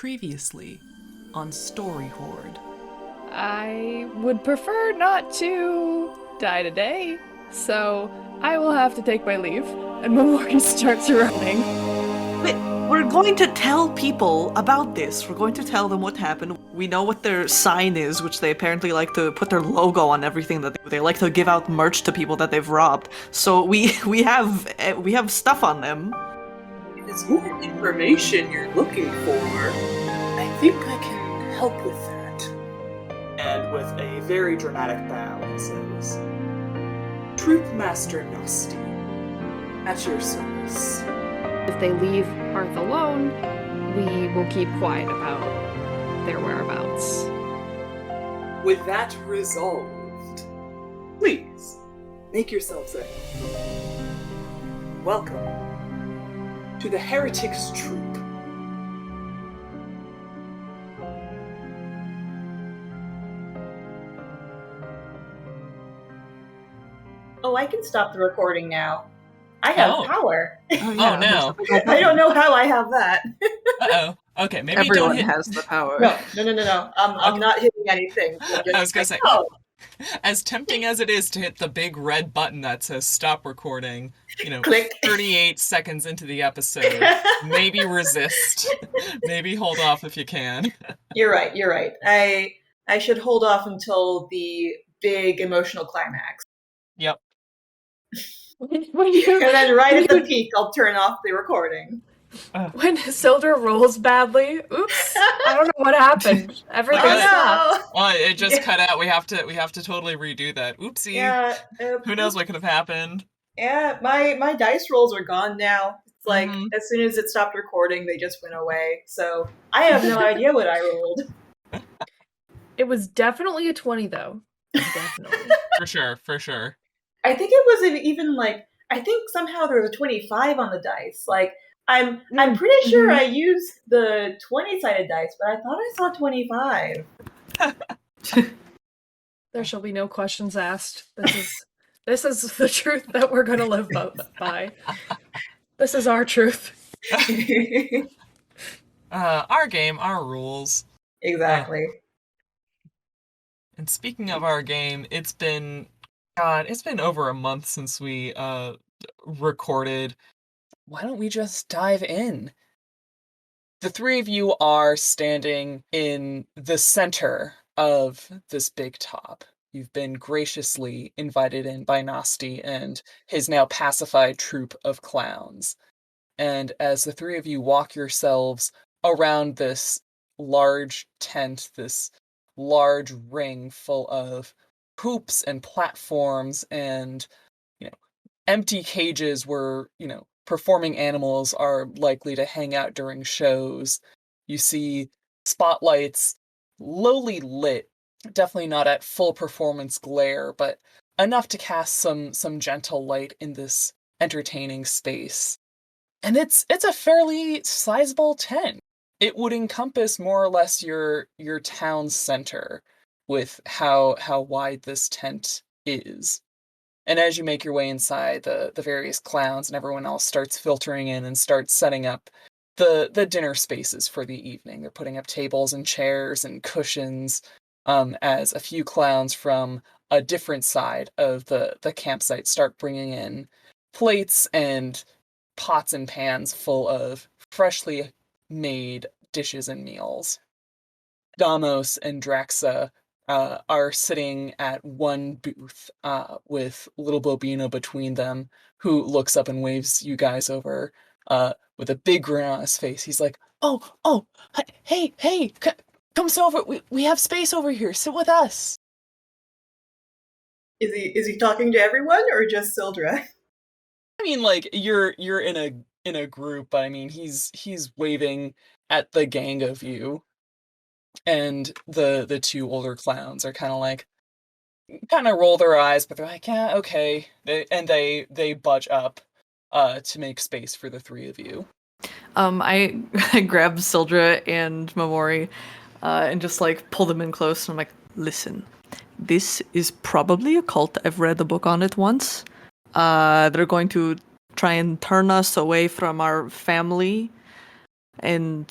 Previously on Story Hoard. I would prefer not to die today, so I will have to take my leave. And Memorial starts running. We're going to tell people about this. We're going to tell them what happened. We know what their sign is, which they apparently like to put their logo on everything that they like to give out merch to people that they've robbed. So we have stuff on them. If it's more information you're looking for, I think I can help with that. And with a very dramatic bow, he says, Troop Master Nasty, at your service. If they leave Arth alone, we will keep quiet about their whereabouts. With that resolved, please, make yourselves at home. Welcome to the Heretics Troop. Oh, I can stop the recording now. I have power. Oh, yeah. No. I don't know how I have that. Uh-oh. Okay, maybe Everyone don't hit... has the power. No. I'm not hitting anything. I was gonna say, as tempting as it is to hit the big red button that says stop recording, Click. 38 seconds into the episode, maybe resist. Maybe hold off if you can. You're right. I should hold off until the big emotional climax. Yep. When And then right at the peak, I'll turn off the recording. When Sildra rolls badly, oops, I don't know what happened. Everything stopped. Well, it just cut out. We have to totally redo that. Oopsie. Yeah. Who knows what could have happened? Yeah, my dice rolls are gone now. It's like, as soon as it stopped recording, they just went away. So I have no idea what I rolled. It was definitely a 20, though. Definitely. For sure. I think it was even I think somehow there was a 25 on the dice. I'm pretty sure I used the 20-sided dice, but I thought I saw 25. There shall be no questions asked. This is the truth that we're going to live by. This is our truth. Our game, our rules. Exactly. And speaking of our game, it's been over a month since we recorded. Why don't we just dive in? The three of you are standing in the center of this big top. You've been graciously invited in by Nasty and his now pacified troupe of clowns. And as the three of you walk yourselves around this large tent, this large ring full of hoops and platforms and, empty cages where, performing animals are likely to hang out during shows. You see spotlights lowly lit, definitely not at full performance glare, but enough to cast some gentle light in this entertaining space. And it's a fairly sizable tent. It would encompass more or less your town center with how wide this tent is. And as you make your way inside, the various clowns and everyone else starts filtering in and starts setting up the dinner spaces for the evening. They're putting up tables and chairs and cushions, as a few clowns from a different side of the campsite start bringing in plates and pots and pans full of freshly made dishes and meals. Damos and Draxa are sitting at one booth with little Bobino between them, who looks up and waves you guys over with a big grin on his face. He's like, oh, hey, come sit over. We have space over here. Sit with us. Is he talking to everyone or just Sildra? I mean, you're in a group, but I mean he's waving at the gang of you. And the two older clowns are kind of roll their eyes, but they're like, yeah, okay. They budge up to make space for the three of you. I grab Sildra and Momori and just pull them in close. And I'm like, listen, this is probably a cult. I've read the book on it once. They're going to try and turn us away from our family and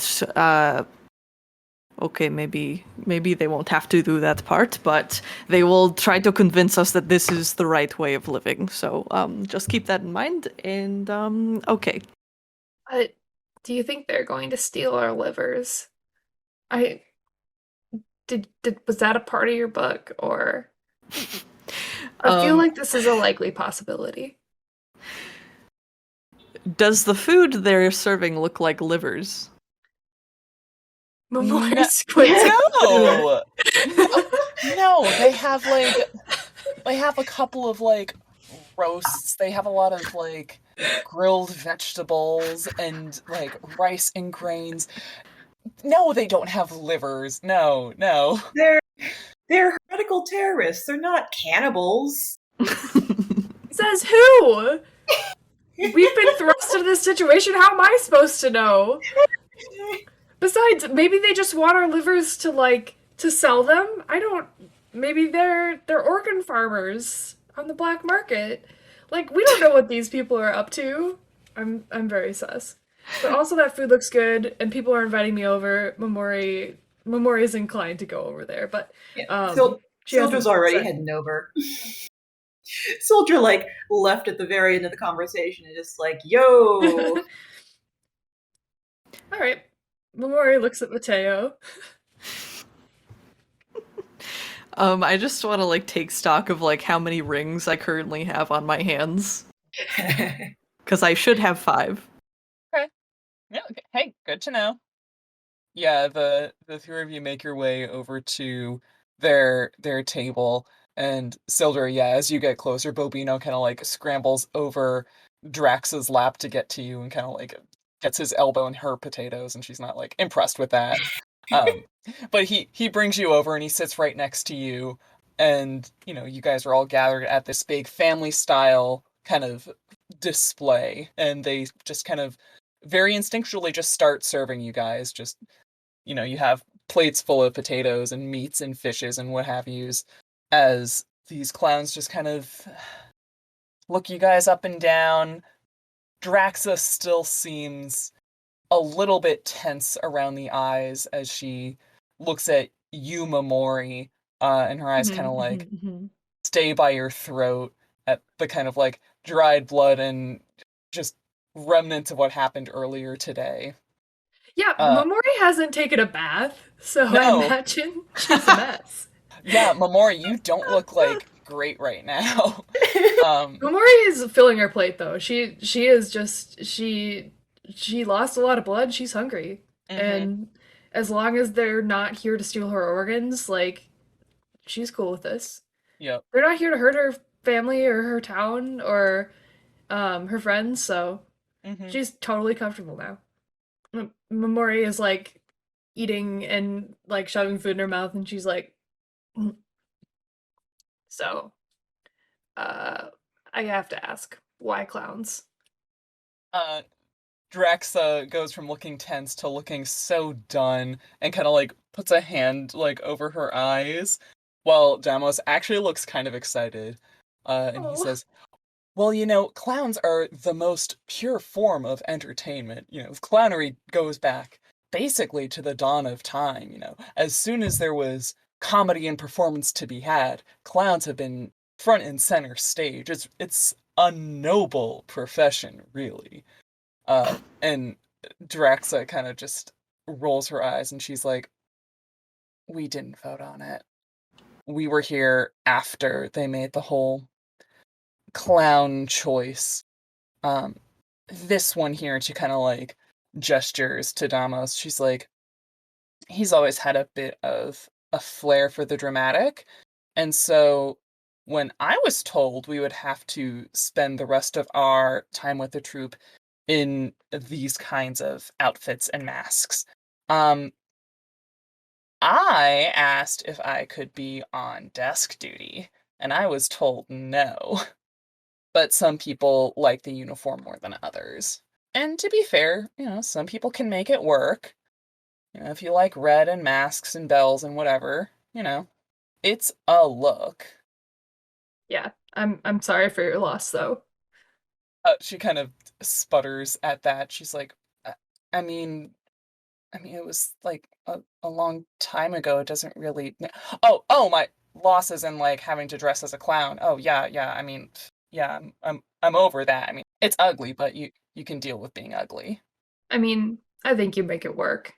okay, maybe they won't have to do that part, but they will try to convince us that this is the right way of living. So just keep that in mind. And okay. Do you think they're going to steal our livers? I did was that a part of your book, or I feel like this is a likely possibility. Does the food they're serving look like livers? No, Memori's squinting. no, no. They have a couple of like roasts. They have a lot of like grilled vegetables and like rice and grains. No, they don't have livers. No, no. They're heretical terrorists. They're not cannibals. Says who? We've been thrust into this situation. How am I supposed to know? Besides, maybe they just want our livers to sell them. I don't. Maybe they're organ farmers on the black market. Like, we don't know what these people are up to. I'm very sus. But also that food looks good, and people are inviting me over. Memori is inclined to go over there, but Soldier's already heading over. Soldier like left at the very end of the conversation and just like, yo. All right. Memori looks at Mateo. I just want to like take stock of like how many rings I currently have on my hands, because I should have 5. Okay. Yeah. Okay. Hey, good to know. Yeah, the three of you make your way over to their table, and Sildar, yeah, as you get closer, Bobino kind of like scrambles over Drax's lap to get to you and kind of like gets his elbow in her potatoes, and she's not like impressed with that. But he brings you over and he sits right next to you, and you know, you guys are all gathered at this big family style kind of display, and they just kind of very instinctually just start serving you guys. Just, you know, you have plates full of potatoes and meats and fishes and what have yous, as these clowns just kind of look you guys up and down. Draxa still seems a little bit tense around the eyes as she looks at you, Memori, and her eyes kind of like stay by your throat at the kind of like dried blood and just remnants of what happened earlier today. Yeah, Memori hasn't taken a bath, so I No. imagine she's a mess. Yeah, Memori, you don't look like great right now. Memori is filling her plate though. She is just she lost a lot of blood. She's hungry, and as long as they're not here to steal her organs, like, she's cool with this. Yep. They're not here to hurt her family or her town or her friends, so she's totally comfortable now. Memori is like eating and like shoving food in her mouth, and she's like, so, I have to ask, why clowns? Draxa goes from looking tense to looking so done and kind of like puts a hand like over her eyes, while Damos actually looks kind of excited. And he says, well, you know, clowns are the most pure form of entertainment. You know, clownery goes back basically to the dawn of time, you know. As soon as there was comedy and performance to be had, clowns have been front and center stage. It's a noble profession, really. And Draxa kind of just rolls her eyes and she's like, we didn't vote on it. We were here after they made the whole clown choice. This one here, she kind of like gestures to Damos. She's like, he's always had a bit of a flair for the dramatic. And so when I was told we would have to spend the rest of our time with the troupe in these kinds of outfits and masks, I asked if I could be on desk duty, and I was told no. But some people like the uniform more than others. And to be fair, you know, some people can make it work. You know, if you like red and masks and bells and whatever, you know, it's a look. Yeah, I'm sorry for your loss, though. She kind of sputters at that. She's like, I mean, I mean, it was like a long time ago. It doesn't really. Oh, my losses in like having to dress as a clown. Oh yeah. I mean, yeah, I'm over that. I mean, it's ugly, but you can deal with being ugly. I mean, I think you make it work.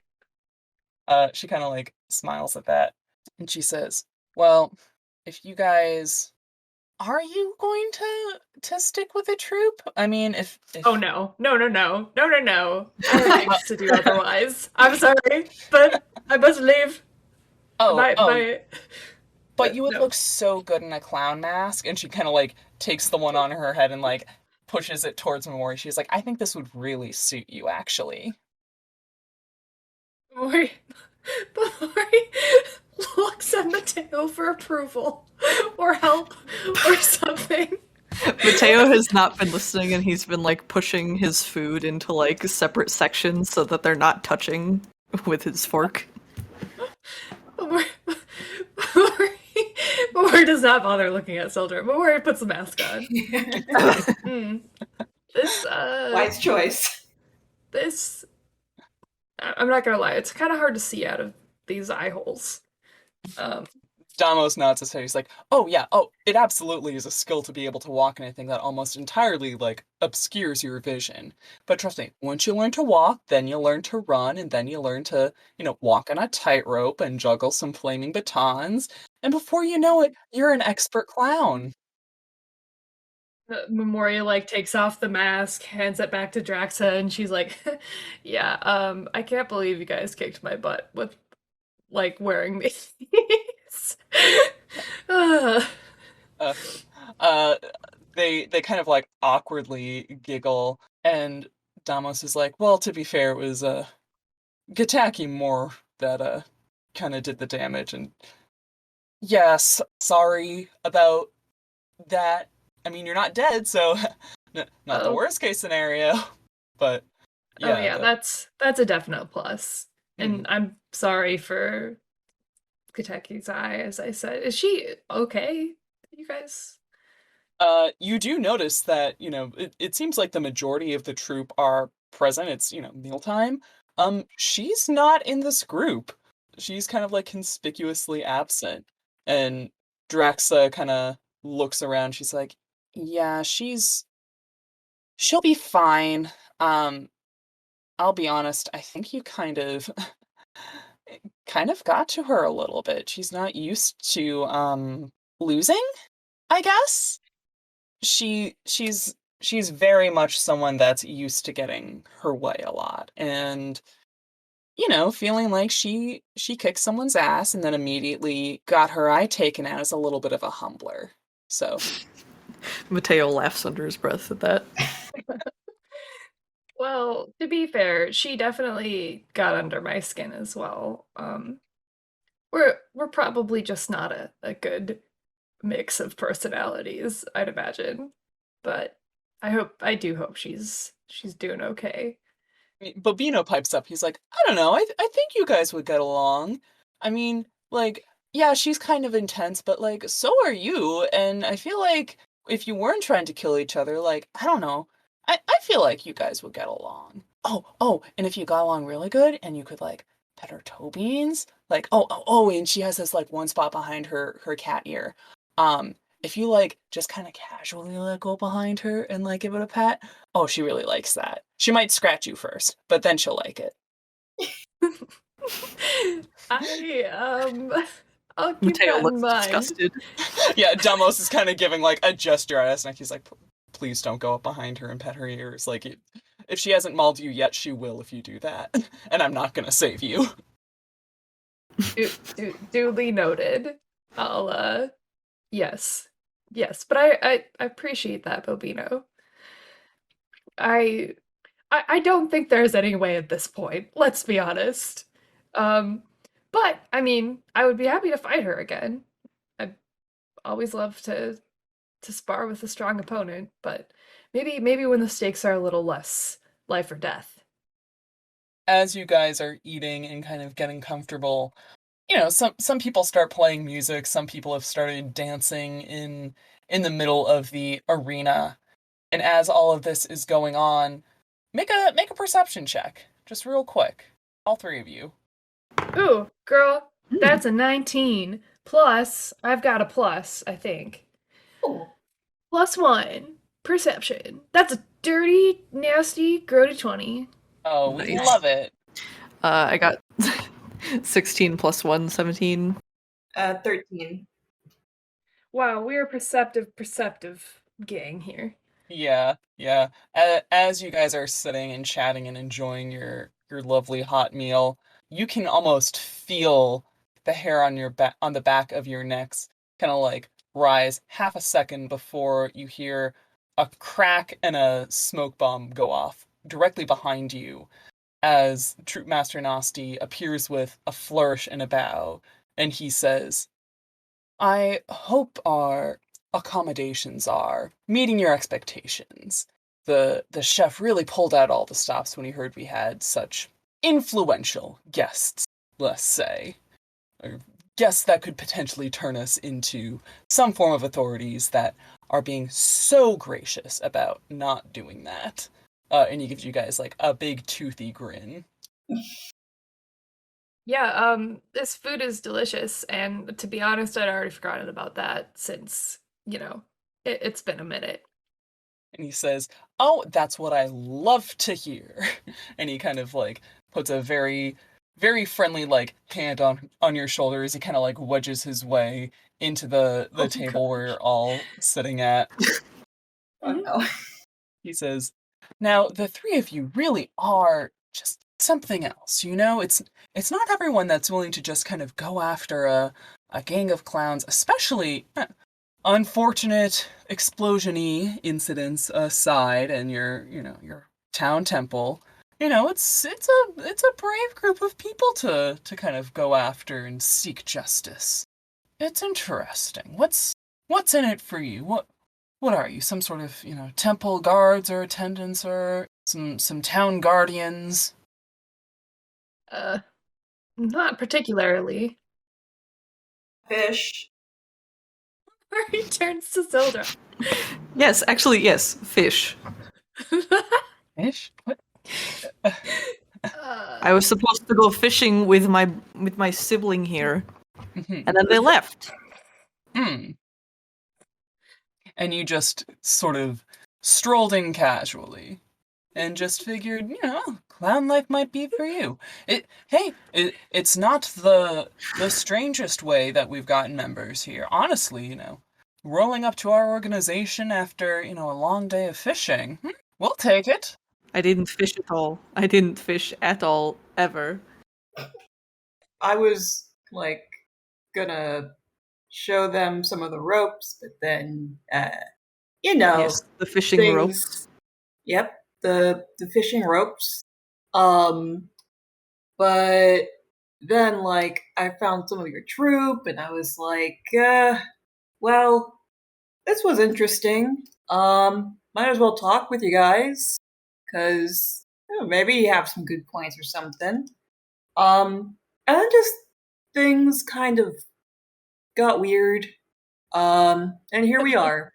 She kind of like smiles at that, and she says, "Well, if you guys are you going to stick with the troupe? I mean, if Oh no. No. I have things to do otherwise. I'm sorry, but I must leave. oh oh But you would No. look so good in a clown mask. And she kind of like takes the one on her head and like pushes it towards Memori. She's like, I think this would really suit you, actually. Mori, Mori looks at Mateo for approval or help or something. Mateo has not been listening, and he's been like pushing his food into like separate sections so that they're not touching with his fork. Mori does not bother looking at Sildra. Mori puts the mask on. This Wise choice. This I'm not gonna lie, it's kind of hard to see out of these eye holes. Damos nods his head. He's like, oh yeah, it absolutely is a skill to be able to walk in anything that almost entirely like obscures your vision. But trust me, once you learn to walk, then you learn to run, and then you learn to, walk on a tightrope and juggle some flaming batons. And before you know it, you're an expert clown. Memoria like takes off the mask, hands it back to Draxa, and she's like, "Yeah, I can't believe you guys kicked my butt with like wearing these." Uh, they kind of like awkwardly giggle, and Damos is like, well, to be fair, it was Gataki more that kind of did the damage, and yes, sorry about that. I mean, you're not dead, so not the worst case scenario, but yeah. Oh yeah, that's a definite plus. And I'm sorry for Kataki's eye, as I said. Is she okay? You guys? You do notice that, it seems like the majority of the troupe are present. It's, mealtime. She's not in this group. She's kind of like conspicuously absent. And Draxa kind of looks around. She's like, yeah, she'll be fine. I'll be honest, I think you kind of got to her a little bit. She's not used to losing, I guess. She's very much someone that's used to getting her way a lot, and feeling like she kicked someone's ass and then immediately got her eye taken out is a little bit of a humbler. So Mateo laughs under his breath at that. Well, to be fair, she definitely got under my skin as well. We're probably just not a good mix of personalities, I'd imagine. But I do hope she's doing okay. Bobino pipes up. He's like, I don't know. I think you guys would get along. I mean, like, yeah, she's kind of intense, but like, so are you. And I feel like if you weren't trying to kill each other, like, I don't know. I feel like you guys would get along. Oh, and if you got along really good and you could like pet her toe beans, like, and she has this like one spot behind her cat ear. If you like just kind of casually like go behind her and like give it a pat, oh, she really likes that. She might scratch you first, but then she'll like it. I'll keep Mateo that in looks mind. disgusted. Yeah, Damos is kind of giving like a gesture at us, and he's like, please don't go up behind her and pet her ears. Like, if she hasn't mauled you yet, she will if you do that. And I'm not gonna save you. Duly noted. I'll, yes, but I appreciate that, Bobino. I don't think there's any way at this point. Let's be honest. But I mean, I would be happy to fight her again. I always love to spar with a strong opponent, but maybe when the stakes are a little less life or death. As you guys are eating and kind of getting comfortable, some people start playing music, some people have started dancing in the middle of the arena. And as all of this is going on, make a perception check, just real quick. All three of you. Ooh, girl, that's a 19. Plus, I've got a plus, I think. Oh, +1. Perception. That's a dirty, nasty, grody 20. Oh, we Nice. love it. I got 16 plus 1, 17. 13. Wow, we're a perceptive gang here. Yeah. As you guys are sitting and chatting and enjoying your lovely hot meal, you can almost feel the hair on on the back of your necks kind of like rise half a second before you hear a crack and a smoke bomb go off directly behind you as Troop Master Nasty appears with a flourish and a bow, and he says, "I hope our accommodations are meeting your expectations. The chef really pulled out all the stops when he heard we had such influential guests, let's say. Or guests that could potentially turn us into some form of authorities that are being so gracious about not doing that." And he gives you guys like a big toothy grin. Yeah, this food is delicious, and to be honest, I'd already forgotten about that since, it's been a minute. And he says, "Oh, that's what I love to hear." And he kind of like puts a very, very friendly like hand on your shoulder as he kind of like wedges his way into the table where you're all sitting at. Oh no. He says, "Now the three of you really are just something else. It's not everyone that's willing to just kind of go after a gang of clowns, especially unfortunate explosion-y incidents aside, and your town temple. It's a brave group of people to kind of go after and seek justice. It's interesting. What's in it for you? What are you? Some sort of, temple guards or attendants or some town guardians?" Not particularly. Fish. He turns to Zelda. Yes, actually, yes, fish. Fish? What? I was supposed to go fishing with my sibling here, Mhm. and then they left. And you just sort of strolled in casually and just figured, clown life might be for you. It's not the strangest way that we've gotten members here. Honestly, rolling up to our organization after, a long day of fishing. We'll take it. I didn't fish at all. I didn't fish at all, ever. I was like gonna show them some of the ropes, but then Yes, the fishing things. ropes. Yep, the fishing ropes. But then like I found some of your troupe, and I was like, well, this was interesting. Might as well talk with you guys, because maybe you have some good points or something. And then just things kind of got weird. And here we are.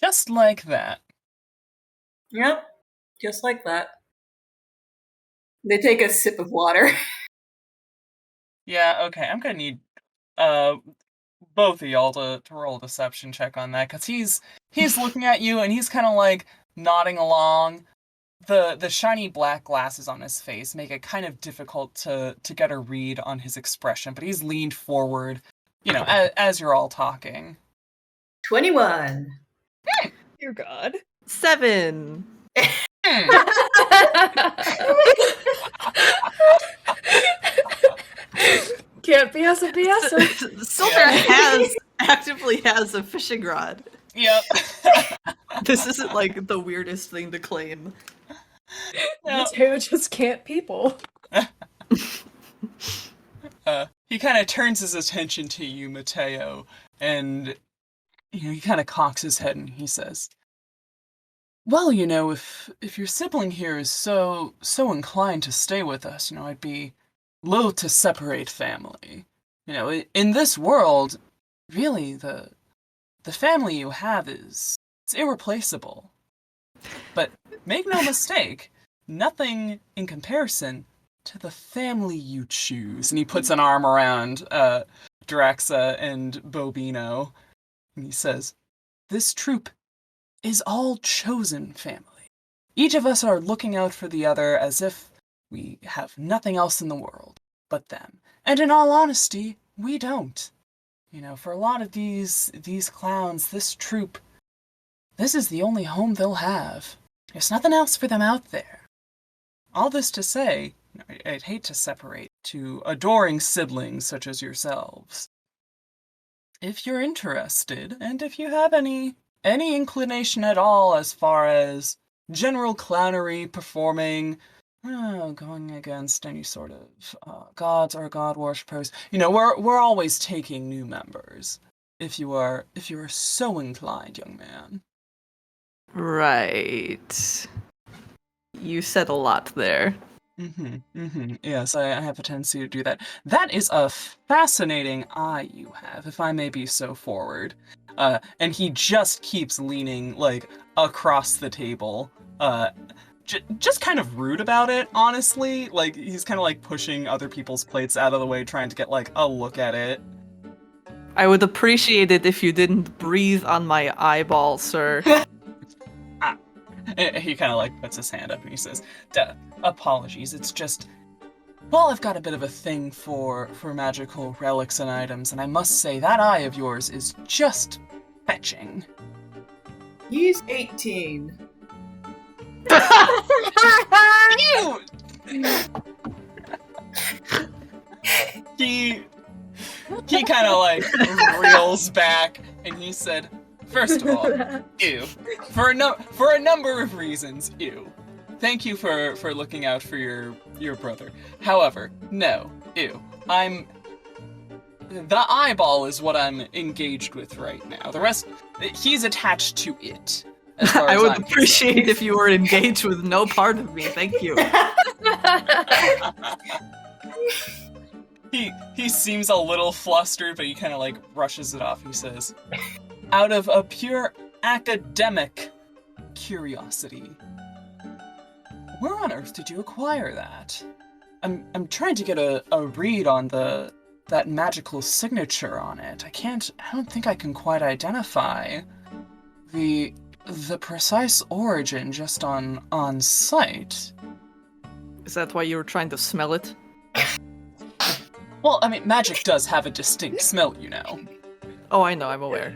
Just like that. Yep, just like that. They take a sip of water. Yeah, okay. I'm gonna need both of y'all to roll a deception check on that, because he's looking at you and he's kind of like nodding along. The shiny black glasses on his face make it kind of difficult to get a read on his expression, but he's leaned forward, as you're all talking. 21. Dear God. 7. Can't BS a BS. Silver actively has a fishing rod. Yep. This isn't like the weirdest thing to claim. Mateo just can't people. He kind of turns his attention to you, Mateo, and he kind of cocks his head and he says, "Well, if your sibling here is so inclined to stay with us, I'd be loath to separate family. In this world, really, the family you have it's irreplaceable. But make no mistake, nothing in comparison to the family you choose. And he puts an arm around Draxa and Bobino, and he says, this troupe is all chosen family. Each of us are looking out for the other as if we have nothing else in the world but them. And in all honesty, we don't. You know, for a lot of these clowns, this troupe, this is the only home they'll have. There's nothing else for them out there. All this to say, I'd hate to separate two adoring siblings such as yourselves. If you're interested, and if you have any inclination at all as far as general clownery, performing, going against any sort of gods or god worshippers, you know, we're always taking new members. If you are so inclined, young man. Right. You said a lot there. Yes, I have a tendency to do that. That is a fascinating eye you have, if I may be so forward. And he just keeps leaning, like, across the table. Just kind of rude about it, honestly. Like, he's kind of, like, pushing other people's plates out of the way, trying to get, like, a look at it. I would appreciate it if you didn't breathe on my eyeball, sir. He kind of, like, puts his hand up and he says, apologies, it's just... Well, I've got a bit of a thing for magical relics and items, and I must say that eye of yours is just fetching. He's 18. You! He kind of, like, reels back, and he said, first of all, ew. For a number of reasons, ew. Thank you for looking out for your brother. However, no, ew. The eyeball is what I'm engaged with right now. The rest, he's attached to it. As far I as would I'm appreciate concerned. if you were engaged with no part of me. Thank you. He seems a little flustered, but he kind of, like, brushes it off. He says, out of a pure academic curiosity, where on earth did you acquire that? I'm trying to get a read on that magical signature on it. I don't think I can quite identify the precise origin just on sight. Is that why you were trying to smell it? Well, I mean, magic does have a distinct smell, you know. Oh, I know, I'm aware.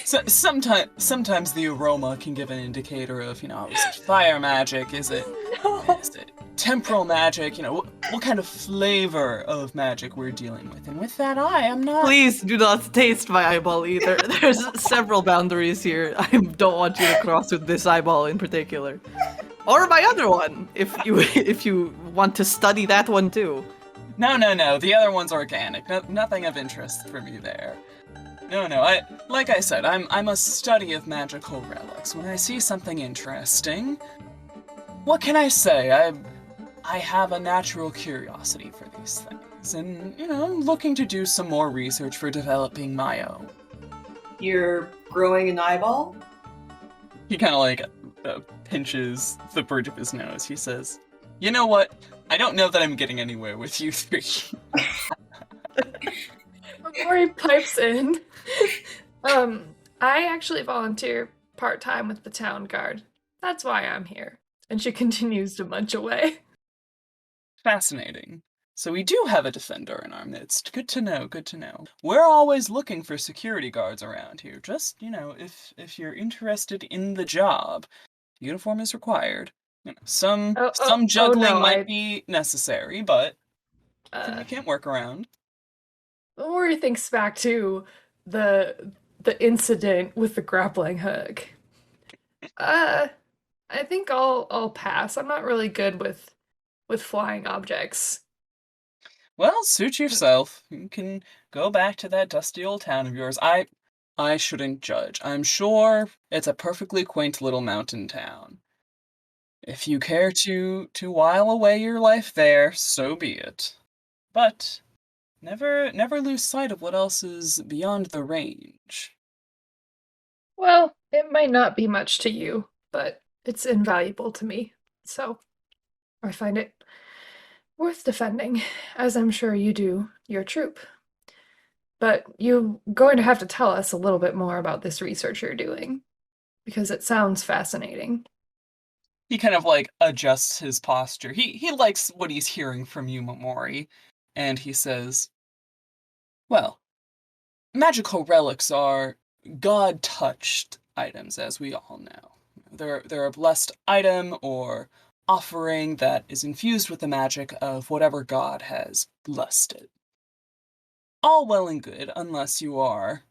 So, sometimes the aroma can give an indicator of, you know, is it fire magic? Is it temporal magic? You know, what kind of flavor of magic we're dealing with? And with that eye, I'm not... Please do not taste my eyeball either. There's several boundaries here. I don't want you to cross with this eyeball in particular. Or my other one, if you want to study that one too. No. The other one's organic. Nothing of interest for me there. No. Like I said, I'm a study of magical relics. When I see something interesting, what can I say? I have a natural curiosity for these things, and, you know, I'm looking to do some more research for developing my own. You're growing an eyeball? He kind of, like, pinches the bridge of his nose. He says, you know what? I don't know that I'm getting anywhere with you three. Before he pipes in, I actually volunteer part-time with the town guard. That's why I'm here. And she continues to munch away. Fascinating. So we do have a defender in our midst. Good to know, good to know. We're always looking for security guards around here. Just, you know, if you're interested in the job, uniform is required. You know, some juggling might be necessary, but you can't work around. Rory thinks back to the incident with the grappling hook. I think I'll pass. I'm not really good with flying objects. Well, suit yourself. You can go back to that dusty old town of yours. I shouldn't judge. I'm sure it's a perfectly quaint little mountain town. If you care to while away your life there, so be it. But never lose sight of what else is beyond the range. Well, it might not be much to you, but It's invaluable to me, so I find it worth defending, as I'm sure you do your troop. But you're going to have to tell us a little bit more about this research you're doing, because it sounds fascinating. He kind of like adjusts his posture. He likes what he's hearing from you, Momori, and he says, "Well, magical relics are God-touched items, as we all know. They're a blessed item or offering that is infused with the magic of whatever god has blessed it. All well and good, unless you are,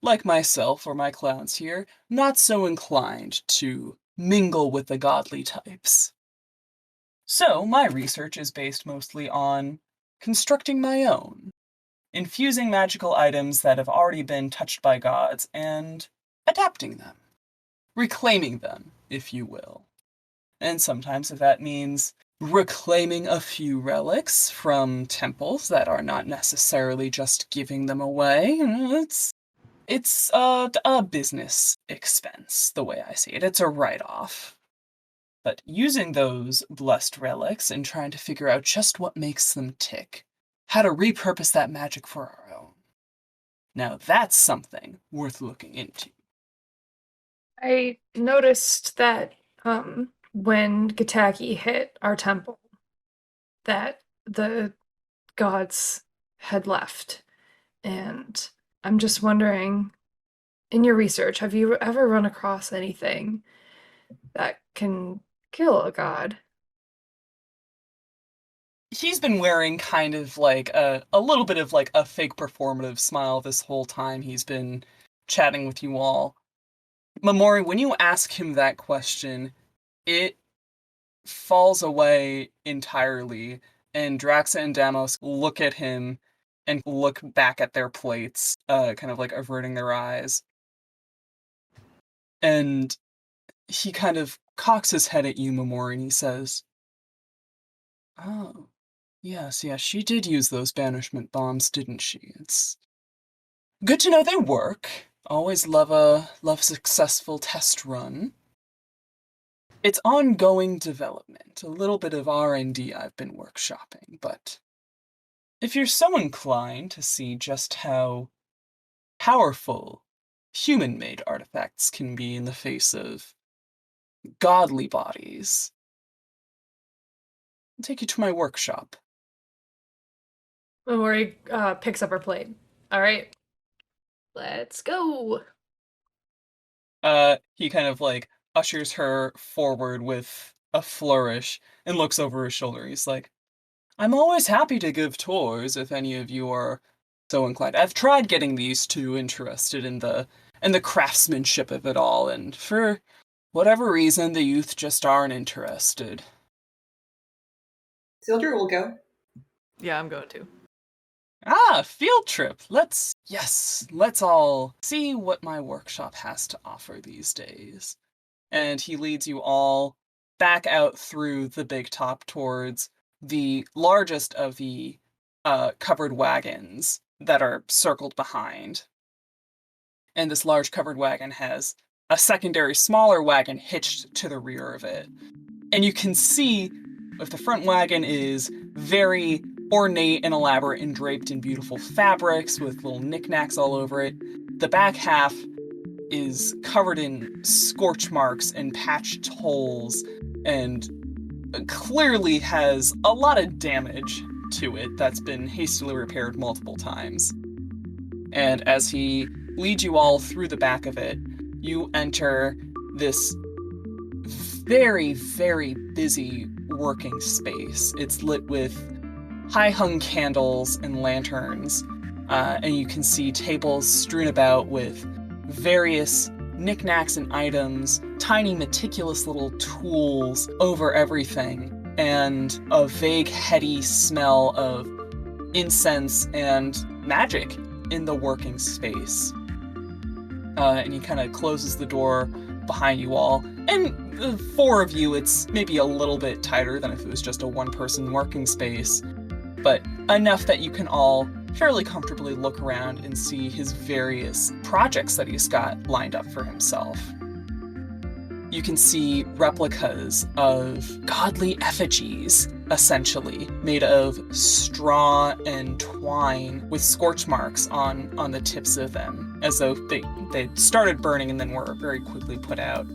like myself or my clowns here, not so inclined to mingle with the godly types. So, my research is based mostly on constructing my own, infusing magical items that have already been touched by gods and adapting them, reclaiming them, if you will. And sometimes if that means reclaiming a few relics from temples that are not necessarily just giving them away, it's a business expense, the way I see it. It's a write-off. But using those blessed relics and trying to figure out just what makes them tick, how to repurpose that magic for our own. Now that's something worth looking into." I noticed that when Gataki hit our temple, that the gods had left. And I'm just wondering, in your research, have you ever run across anything that can kill a god? He's been wearing kind of like a little bit of like a fake performative smile this whole time he's been chatting with you all. Momori, when you ask him that question, it falls away entirely, and Draxa and Damos look at him and look back at their plates, kind of like averting their eyes. And he kind of cocks his head at you, Momori, and he says, "Oh, yes, she did use those banishment bombs, didn't she? It's good to know they work. Always love a successful test run. It's ongoing development, a little bit of R&D I've been workshopping, but if you're so inclined to see just how powerful human-made artifacts can be in the face of godly bodies, I'll take you to my workshop." Omori picks up her plate. All right, let's go. He kind of like ushers her forward with a flourish and looks over his shoulder. He's like, "I'm always happy to give tours if any of you are so inclined. I've tried getting these two interested in the craftsmanship of it all, and for whatever reason, the youth just aren't interested." Sildur will go. Yeah, I'm going to. Field trip. Let's all see what my workshop has to offer these days. And he leads you all back out through the big top towards the largest of the covered wagons that are circled behind. And this large covered wagon has a secondary smaller wagon hitched to the rear of it. And you can see if the front wagon is very ornate and elaborate and draped in beautiful fabrics with little knickknacks all over it, the back half is covered in scorch marks and patched holes and clearly has a lot of damage to it that's been hastily repaired multiple times. And as he leads you all through the back of it, you enter this very, very busy working space. It's lit with high-hung candles and lanterns, and you can see tables strewn about with various knickknacks and items, tiny meticulous little tools over everything, and a vague heady smell of incense and magic in the working space. And he kind of closes the door behind you all, and the four of you, it's maybe a little bit tighter than if it was just a one-person working space, but enough that you can all fairly comfortably look around and see his various projects that he's got lined up for himself. you can see replicas of godly effigies, essentially, made of straw and twine with scorch marks on the tips of them, as though they started burning and then were very quickly put out.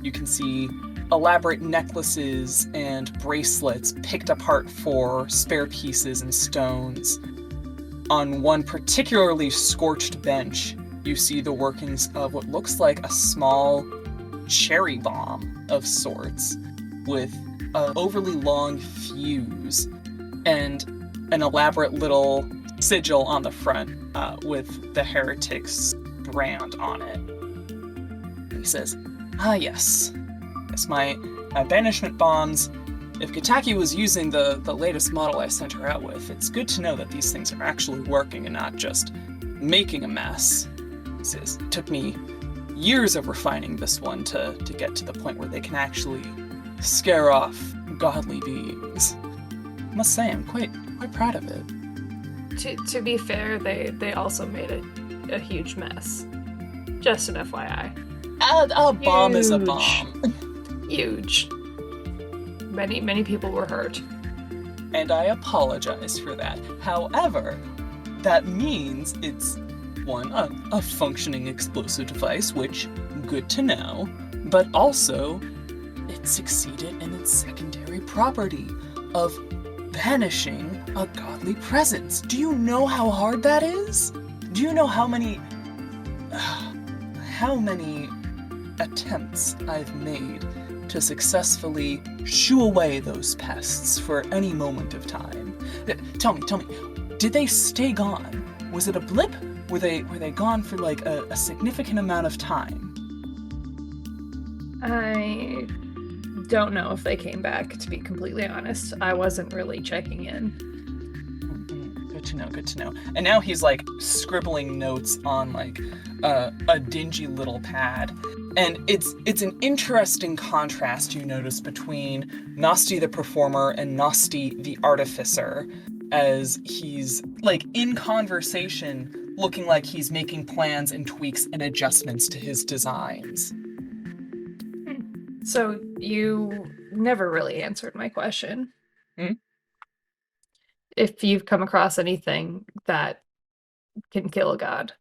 You can see elaborate necklaces and bracelets picked apart for spare pieces and stones. On one particularly scorched bench, you see the workings of what looks like a small cherry bomb of sorts, with an overly long fuse and an elaborate little sigil on the front with the heretic's brand on it. And he says, "Ah, yes. Yes, my banishment bombs. If Kataki was using the latest model I sent her out with, it's good to know that these things are actually working and not just making a mess." He says, "It took me years of refining this one to get to the point where they can actually scare off godly beings. I must say, I'm quite proud of it." To be fair, they also made a huge mess. Just an FYI. A bomb is a Huge. bomb. Huge. Many people were hurt. And I apologize for that. However, that means it's a functioning explosive device, which, good to know, but also it succeeded in its secondary property of banishing a godly presence. Do you know how hard that is? Do you know how many attempts I've made to successfully shoo away those pests for any moment of time? Tell me, did they stay gone? Was it a blip? Were they gone for like a significant amount of time? I don't know if they came back, to be completely honest. I wasn't really checking in. Good to know. And now he's like scribbling notes on like a dingy little pad. And it's an interesting contrast you notice between Nosti the performer and Nosti the artificer, as he's like in conversation looking like he's making plans and tweaks and adjustments to his designs. So you never really answered my question. Hmm? If you've come across anything that can kill a god.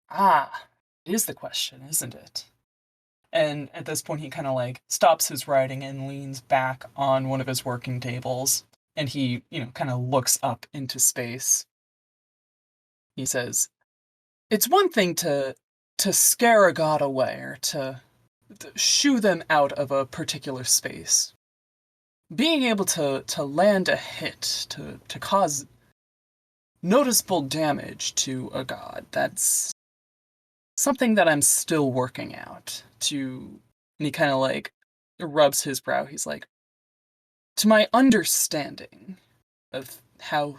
Ah, it is the question, isn't it? And at this point, he kind of like stops his writing and leans back on one of his working tables. And he, kind of looks up into space. He says, "It's one thing to scare a god away or to shoo them out of a particular space. Being able to land a hit, to cause noticeable damage to a god, that's something that I'm still working out." And he kind of like rubs his brow. He's like, "To my understanding of how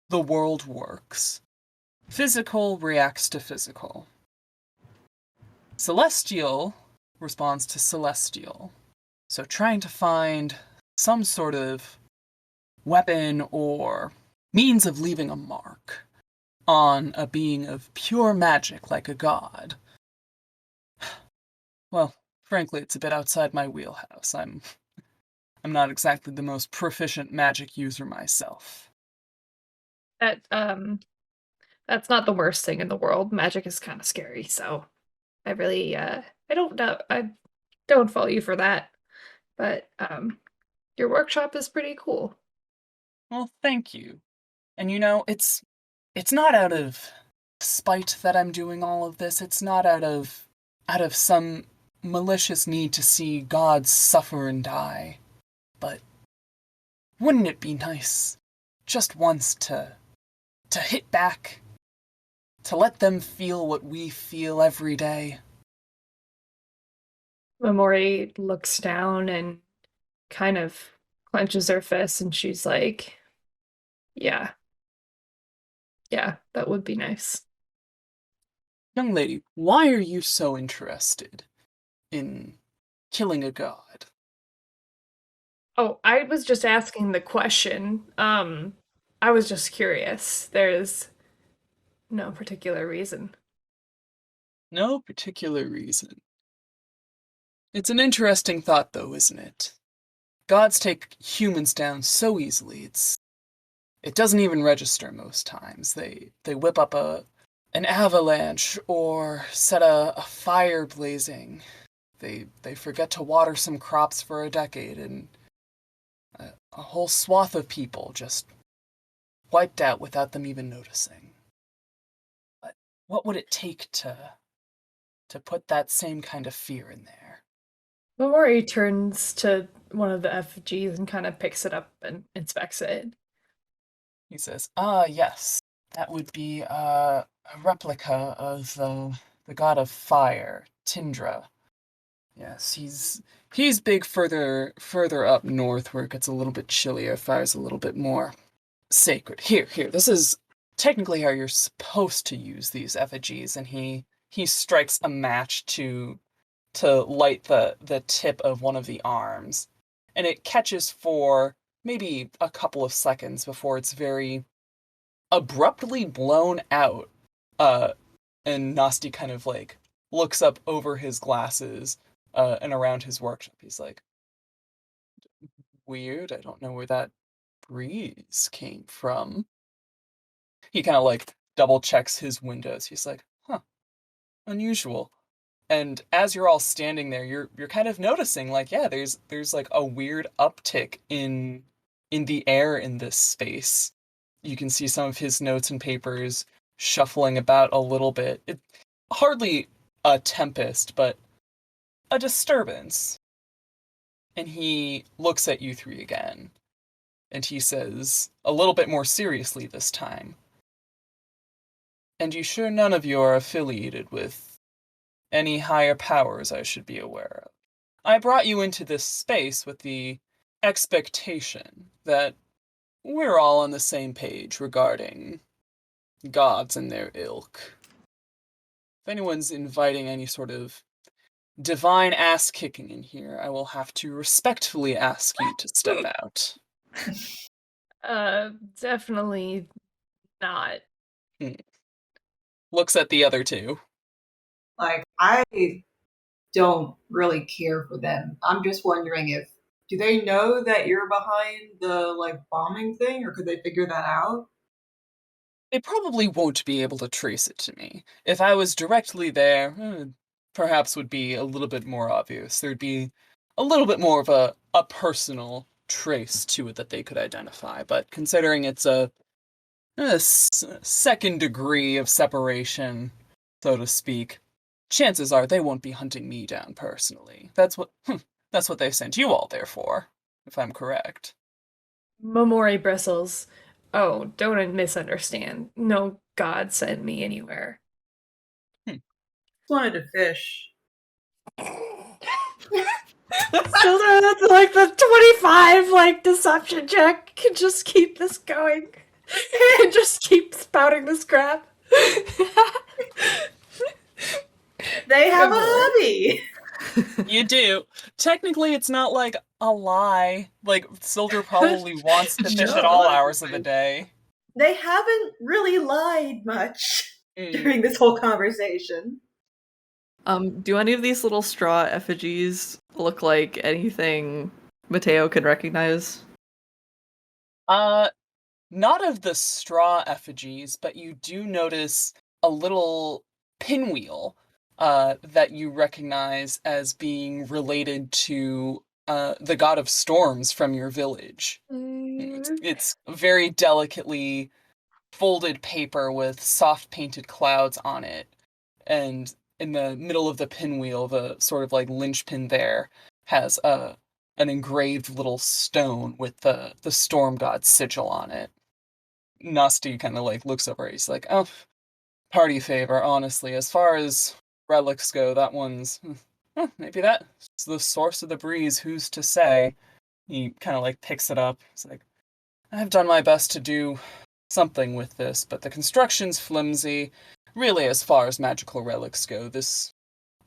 the world works, physical reacts to physical. Celestial responds to celestial. So trying to find some sort of weapon or means of leaving a mark on a being of pure magic like a god, well, frankly, it's a bit outside my wheelhouse. I'm not exactly the most proficient magic user myself." That's not the worst thing in the world. Magic is kind of scary, so I really I don't know. I don't fault you for that. But your workshop is pretty cool. Well, thank you. And it's not out of spite that I'm doing all of this. It's not out of some malicious need to see gods suffer and die. But wouldn't it be nice just once to hit back, to let them feel what we feel every day? Memori looks down and kind of clenches her fists, and she's like, yeah, that would be nice. Young lady, why are you so interested in killing a god? Oh, I was just asking the question. I was just curious. There's no particular reason. No particular reason. It's an interesting thought, though, isn't it? Gods take humans down so easily, it doesn't even register most times. They whip up an avalanche or set a fire blazing. They forget to water some crops for a decade, and a whole swath of people just wiped out without them even noticing. But what would it take to put that same kind of fear in there? Mamori turns to one of the effigies and kind of picks it up and inspects it. He says, yes, that would be a replica of the god of fire, Tindra. Yes, he's big further up north where it gets a little bit chillier, fire's a little bit more sacred. Here, this is technically how you're supposed to use these effigies, and he strikes a match to light the tip of one of the arms, and it catches for maybe a couple of seconds before it's very abruptly blown out. And Nasty kind of like looks up over his glasses and around his workshop. He's like, weird, I don't know where that breeze came from. He kind of like double checks his windows. He's like, huh, unusual. And as you're all standing there, you're kind of noticing, like, yeah, there's like a weird uptick in the air in this space. You can see some of his notes and papers shuffling about a little bit. It hardly a tempest, but a disturbance. And he looks at you three again, and he says, a little bit more seriously this time, "And you sure none of you are affiliated with any higher powers I should be aware of? I brought you into this space with the expectation that we're all on the same page regarding gods and their ilk. If anyone's inviting any sort of divine ass-kicking in here, I will have to respectfully ask you to step out." Definitely not. Looks at the other two. Like, I don't really care for them. I'm just wondering do they know that you're behind the, like, bombing thing, or could they figure that out? They probably won't be able to trace it to me. If I was directly there, perhaps would be a little bit more obvious. There'd be a little bit more of a personal trace to it that they could identify. But considering it's a second degree of separation, so to speak, chances are they won't be hunting me down personally. That's what they sent you all there for, if I'm correct. Mamori bristles. Oh, don't misunderstand. No god sent me anywhere. Just wanted to fish. So that's like the 25 like deception check can just keep this going. And just keep spouting this crap. They have a hobby! You do. Technically, it's not like a lie. Like, Silder probably wants to fish at all hours of the day. They haven't really lied much during this whole conversation. Do any of these little straw effigies look like anything Mateo can recognize? Not of the straw effigies, but you do notice a little pinwheel that you recognize as being related to the god of storms from your village. It's very delicately folded paper with soft painted clouds on it, and in the middle of the pinwheel, the sort of like linchpin there has an engraved little stone with the storm god's sigil on it. Nasty kind of like looks over. He's like, "Oh, party favor. Honestly, as far as relics go, that one's maybe that's the source of the breeze. Who's to say?" He kind of like picks it up. He's like, "I've done my best to do something with this, but the construction's flimsy. Really, as far as magical relics go, this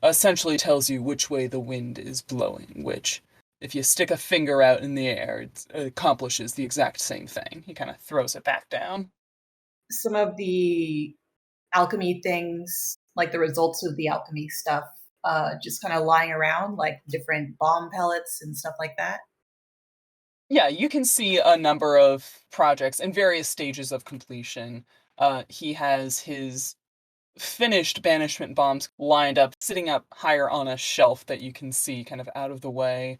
essentially tells you which way the wind is blowing, which, if you stick a finger out in the air, it accomplishes the exact same thing." He kind of throws it back down. Some of the alchemy things, like the results of the alchemy stuff, just kind of lying around, like different bomb pellets and stuff like that? Yeah, you can see a number of projects in various stages of completion. He has his finished banishment bombs lined up, sitting up higher on a shelf that you can see kind of out of the way.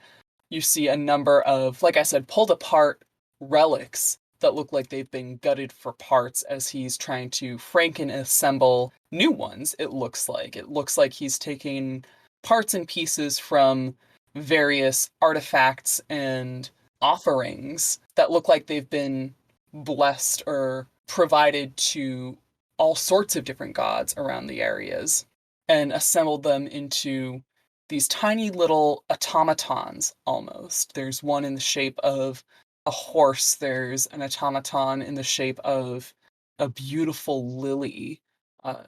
You see a number of, like I said, pulled apart relics that look like they've been gutted for parts as he's trying to franken assemble new ones, it looks like. It looks like he's taking parts and pieces from various artifacts and offerings that look like they've been blessed or provided to all sorts of different gods around the areas and assembled them into these tiny little automatons almost. There's one in the shape of a horse, there's an automaton in the shape of a beautiful lily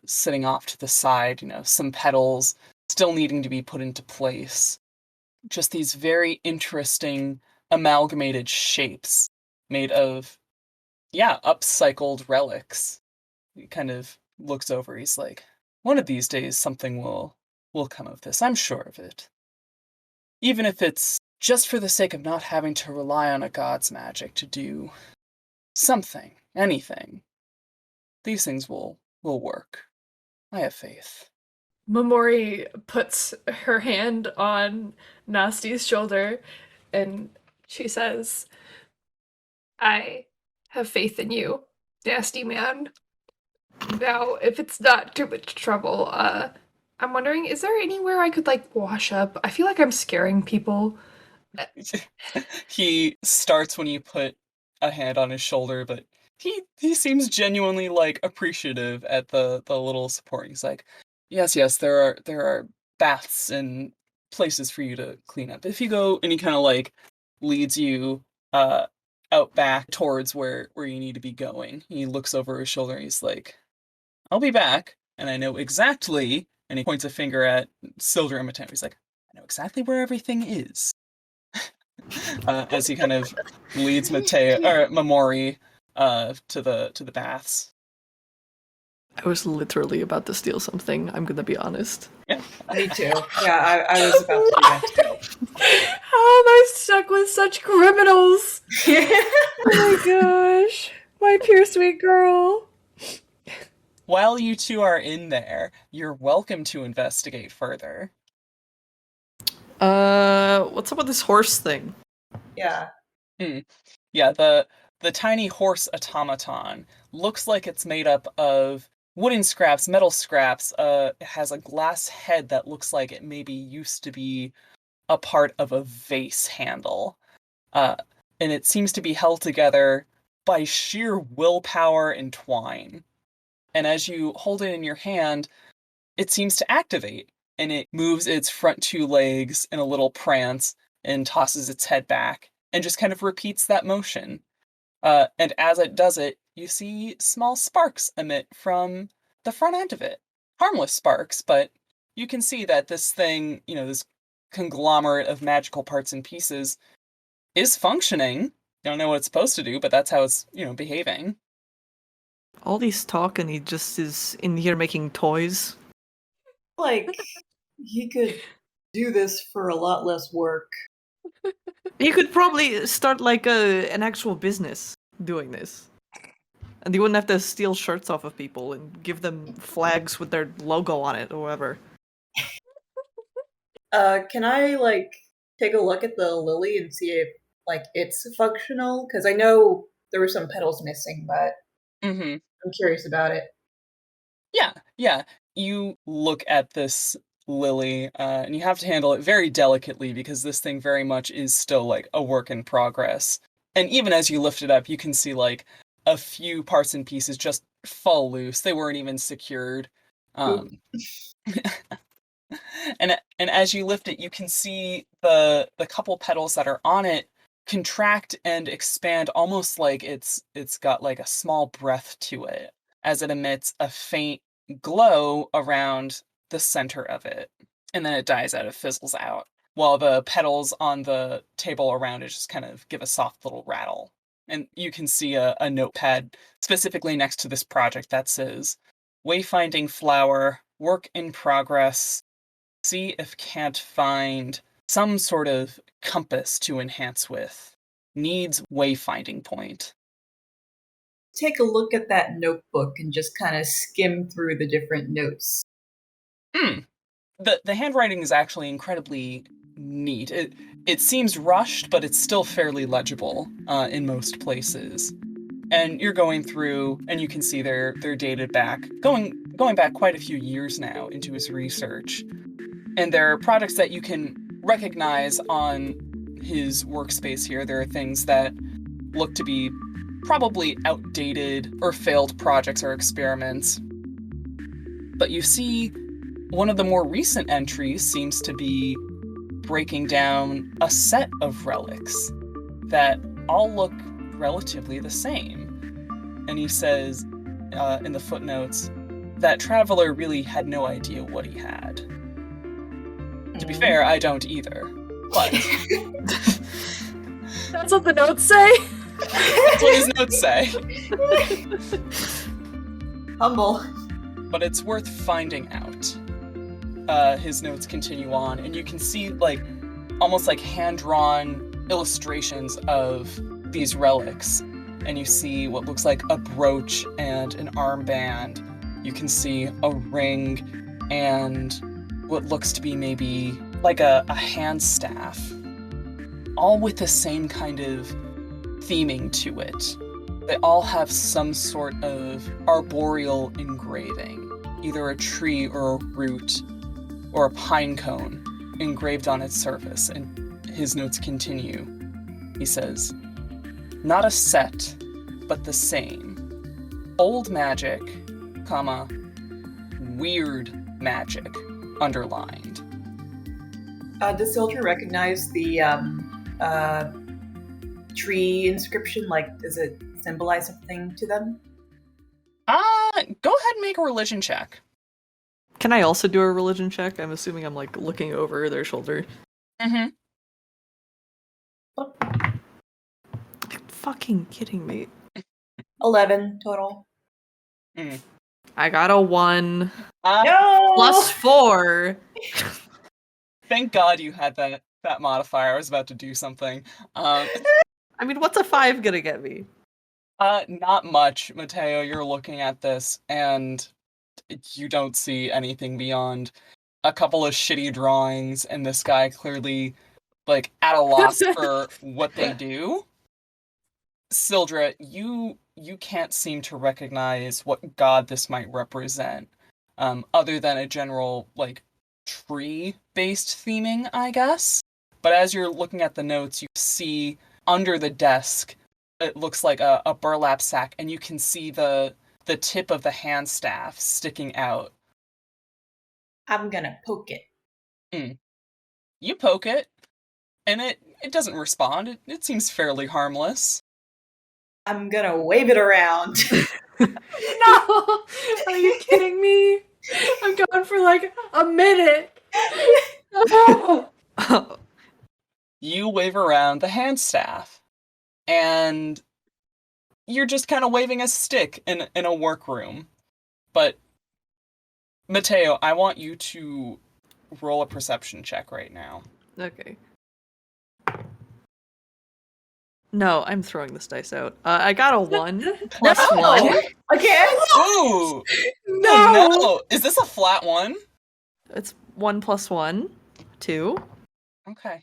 sitting off to the side, some petals still needing to be put into place. Just these very interesting amalgamated shapes made of, upcycled relics. He kind of looks over, he's like, one of these days something will come of this, I'm sure of it. Even if it's just for the sake of not having to rely on a god's magic to do something, anything. These things will work. I have faith. Mamori puts her hand on Nasty's shoulder and she says, I have faith in you, Nasty man. Now, if it's not too much trouble, I'm wondering, is there anywhere I could, wash up? I feel like I'm scaring people. He starts when you put a hand on his shoulder, but he seems genuinely, appreciative at the little support. He's like, yes, there are baths and places for you to clean up. If you go, and he kind of, leads you out back towards where you need to be going. He looks over his shoulder and he's like, I'll be back, and I know exactly, and he points a finger at Sildra and Mateo. He's like, I know exactly where everything is. As he kind of leads Mamori to the baths. I was literally about to steal something, I'm gonna be honest. Yeah. Me too. Yeah, I was about to do that too. How am I stuck with such criminals? Oh my gosh. My pure sweet girl. While you two are in there, you're welcome to investigate further. What's up with this horse thing? Yeah. Yeah, the tiny horse automaton looks like it's made up of wooden scraps, metal scraps. It has a glass head that looks like it maybe used to be a part of a vase handle. And it seems to be held together by sheer willpower and twine. And as you hold it in your hand, it seems to activate, and it moves its front two legs in a little prance and tosses its head back, and just kind of repeats that motion. And as it does it, you see small sparks emit from the front end of it. Harmless sparks, but you can see that this thing, this conglomerate of magical parts and pieces, is functioning. You don't know what it's supposed to do, but that's how it's, behaving. All these talk and he just is in here making toys. He could do this for a lot less work. You could probably start an actual business doing this. And you wouldn't have to steal shirts off of people and give them flags with their logo on it or whatever. Can I take a look at the lily and see if it's functional? Because I know there were some petals missing, but I'm curious about it. Yeah. You look at this lily, and you have to handle it very delicately because this thing very much is still a work in progress. And even as you lift it up, you can see a few parts and pieces just fall loose. They weren't even secured. And as you lift it, you can see the couple petals that are on it contract and expand, almost like it's got a small breath to it, as it emits a faint glow around the center of it, and then it dies out, it fizzles out, while the petals on the table around it just kind of give a soft little rattle. And you can see a notepad specifically next to this project that says, Wayfinding Flower, Work in Progress, see if can't find some sort of compass to enhance with. Needs wayfinding point. Take a look at that notebook and just kind of skim through the different notes. The handwriting is actually incredibly neat. It seems rushed, but it's still fairly legible in most places. And you're going through, and you can see they're dated back, going back quite a few years now into his research. And there are projects that you can recognize on his workspace here. There are things that look to be probably outdated or failed projects or experiments. But you see one of the more recent entries seems to be breaking down a set of relics that all look relatively the same. And he says in the footnotes that traveler really had no idea what he had. To be fair, I don't either. But That's what the notes say? that's what his notes say. Humble. But it's worth finding out. His notes continue on, and you can see almost like hand-drawn illustrations of these relics. And you see what looks like a brooch and an armband. You can see a ring and what looks to be maybe like a hand staff. All with the same kind of theming to it. They all have some sort of arboreal engraving, either a tree or a root or a pine cone engraved on its surface. And his notes continue. He says, "Not a set, but the same. Old magic, comma, weird magic, underlined." Does Silver recognize the tree inscription? Like, does it symbolize something to them? Go ahead and make a religion check. Can I also do a religion check? I'm assuming I'm looking over their shoulder. Mm-hmm. Fucking kidding me. 11 total. I got a 1 No! plus 4. Thank God you had that modifier. I was about to do something. I mean, what's a 5 gonna get me? Not much, Mateo. You're looking at this, and you don't see anything beyond a couple of shitty drawings, and this guy clearly, at a loss for what they do. Sildra, you can't seem to recognize what god this might represent, other than a general, tree-based theming, I guess. But as you're looking at the notes, you see under the desk, it looks like a burlap sack, and you can see the tip of the hand staff sticking out. I'm gonna poke it. You poke it, and it doesn't respond. It seems fairly harmless. I'm gonna wave it around. No! Are you kidding me? I'm going for a minute. You wave around the hand staff, and you're just kind of waving a stick in a workroom. But, Mateo, I want you to roll a perception check right now. Okay. No, I'm throwing this dice out. I got a 1 plus No! 1. Again? Ooh! No! Is this a flat one? It's 1 plus 1. 2. Okay.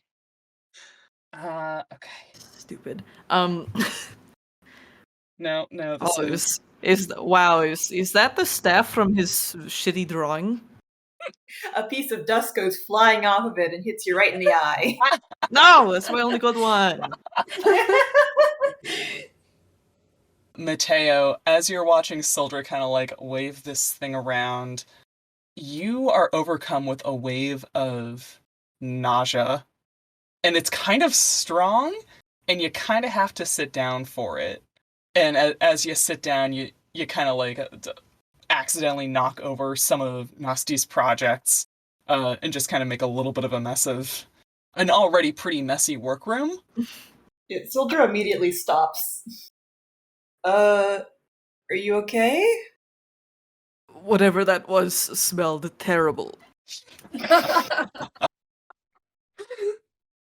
Okay. Stupid. No, this Is that the staff from his shitty drawing? A piece of dust goes flying off of it and hits you right in the eye. No, that's my only good one. Mateo, as you're watching Sildra kind of wave this thing around, you are overcome with a wave of nausea. And it's kind of strong, and you kind of have to sit down for it. And as you sit down, you kind of accidentally knock over some of Nasti's projects, and just kind of make a little bit of a mess of an already pretty messy workroom. Silver immediately stops. Are you okay? Whatever that was smelled terrible.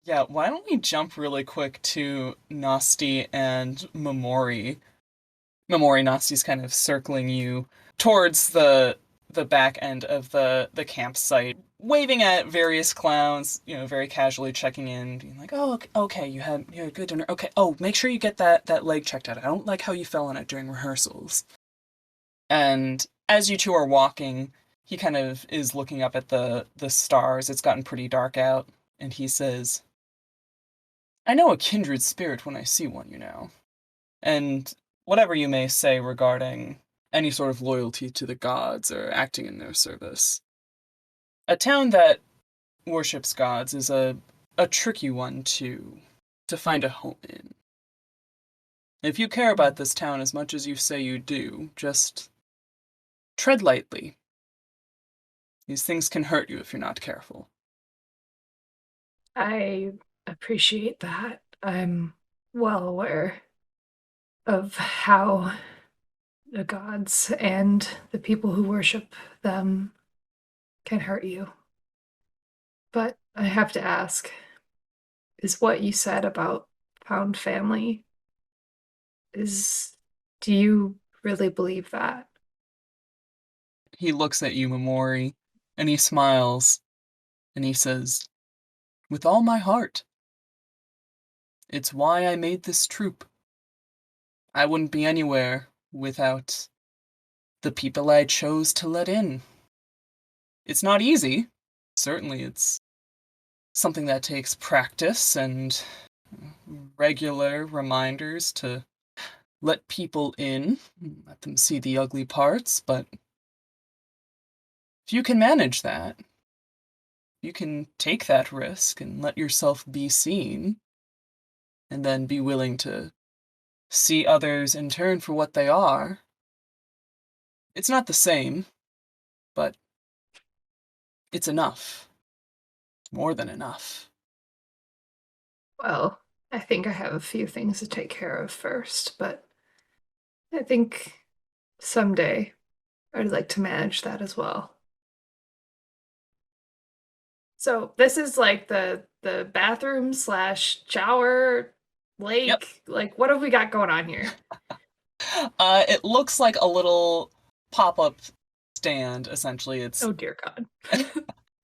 Yeah, why don't we jump really quick to Nasty and Momori? Momori, Nasty's kind of circling you towards the back end of the campsite, waving at various clowns, very casually checking in, being like, "Oh, okay, you had a good dinner. Okay, oh, make sure you get that leg checked out. I don't like how you fell on it during rehearsals." And as you two are walking, he kind of is looking up at the stars. It's gotten pretty dark out, and he says, "I know a kindred spirit when I see one, And whatever you may say regarding any sort of loyalty to the gods or acting in their service, a town that worships gods is a tricky one to find a home in. If you care about this town as much as you say you do, just tread lightly. These things can hurt you if you're not careful." I appreciate that. I'm well aware of how the gods and the people who worship them can hurt you. But I have to ask, is what you said about found family, do you really believe that? He looks at you, Momori, and he smiles, and he says, "With all my heart. It's why I made this troupe. I wouldn't be anywhere without the people I chose to let in. It's not easy. Certainly it's something that takes practice and regular reminders to let people in, let them see the ugly parts, but if you can manage that, you can take that risk and let yourself be seen, and then be willing to see others in turn for what they are. It's not the same, but it's enough. More than enough." Well, I think I have a few things to take care of first, but I think someday I'd like to manage that as well. So this is like the bathroom slash shower lake. Yep. Like, what have we got going on here? It looks like a little pop-up stand, essentially. Oh dear God.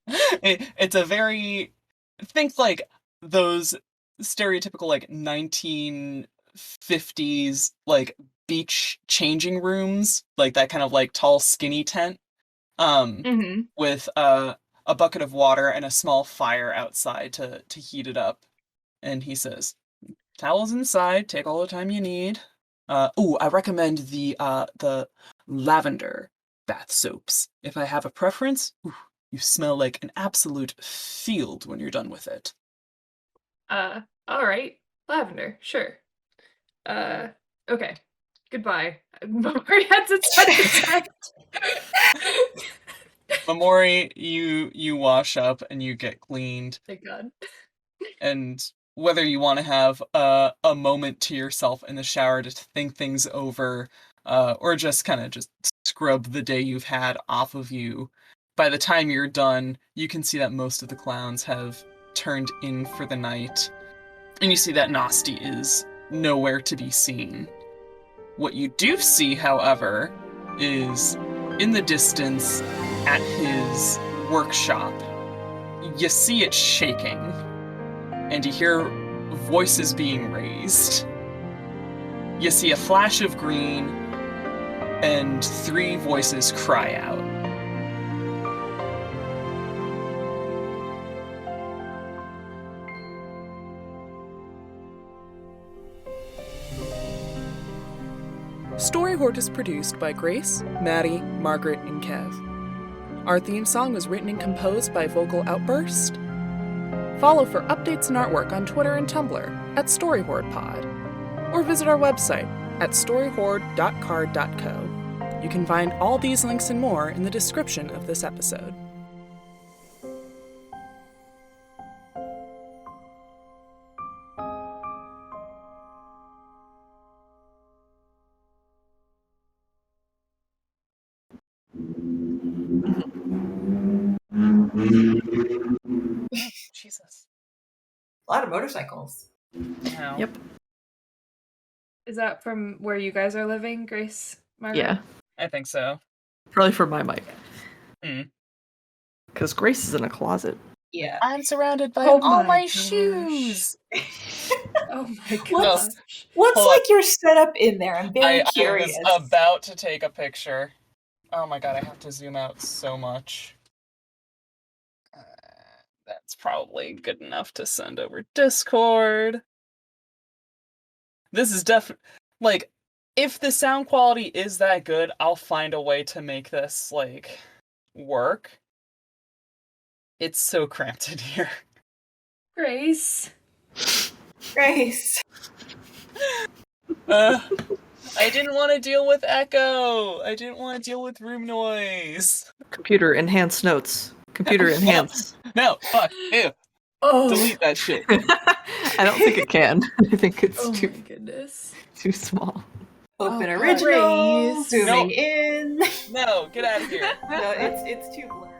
It's a very, think like those stereotypical like 1950s like beach changing rooms, like that kind of like tall skinny tent, Mm-hmm. with a bucket of water and a small fire outside to heat it up. And he says, "Towels inside, take all the time you need. I recommend the lavender bath soaps. If I have a preference, you smell like an absolute field when you're done with it." All right. Lavender, sure. Okay. Goodbye. Momori heads inside the tent. Momori, you wash up and you get cleaned, Thank God. and whether you want to have a moment to yourself in the shower to think things over, or just kind of just scrub the day you've had off of you, by the time you're done, you can see that most of the clowns have turned in for the night, and you see that Nasty is nowhere to be seen. What you do see, however, is in the distance at his workshop, you see it shaking, and you hear voices being raised. You see a flash of green, and 3 voices cry out. Story Hoard is produced by Grace, Maddie, Margaret, and Kev. Our theme song was written and composed by Vocal Outburst. Follow for updates and artwork on Twitter and Tumblr at StoryHoardPod, or visit our website at storyhoard.card.co. You can find all these links and more in the description of this episode. Jesus. A lot of motorcycles. Wow. Yep. Is that from where you guys are living, Grace? Margaret? Yeah. I think so. Probably for my mic. Hmm. Because Grace is in a closet. Yeah. I'm surrounded by Oh all my my gosh. shoes. Oh my What's- gosh. What's Hold like your setup in there? I'm very I curious. was about to take a picture. Oh my god, I have to zoom out so much. That's probably good enough to send over Discord. This is like, if the sound quality is that good, I'll find a way to make this, like, work. It's so cramped in here. Grace. Grace. I didn't want to deal with echo. I didn't want to deal with room noise. Computer enhance notes. Computer enhance. No, fuck, ew. Oh. Delete that shit. I don't think it can. I think it's Oh too my goodness. too small. Open Oh, original. Grace. Zooming No. in. No, get out of here. No, it's too blurry.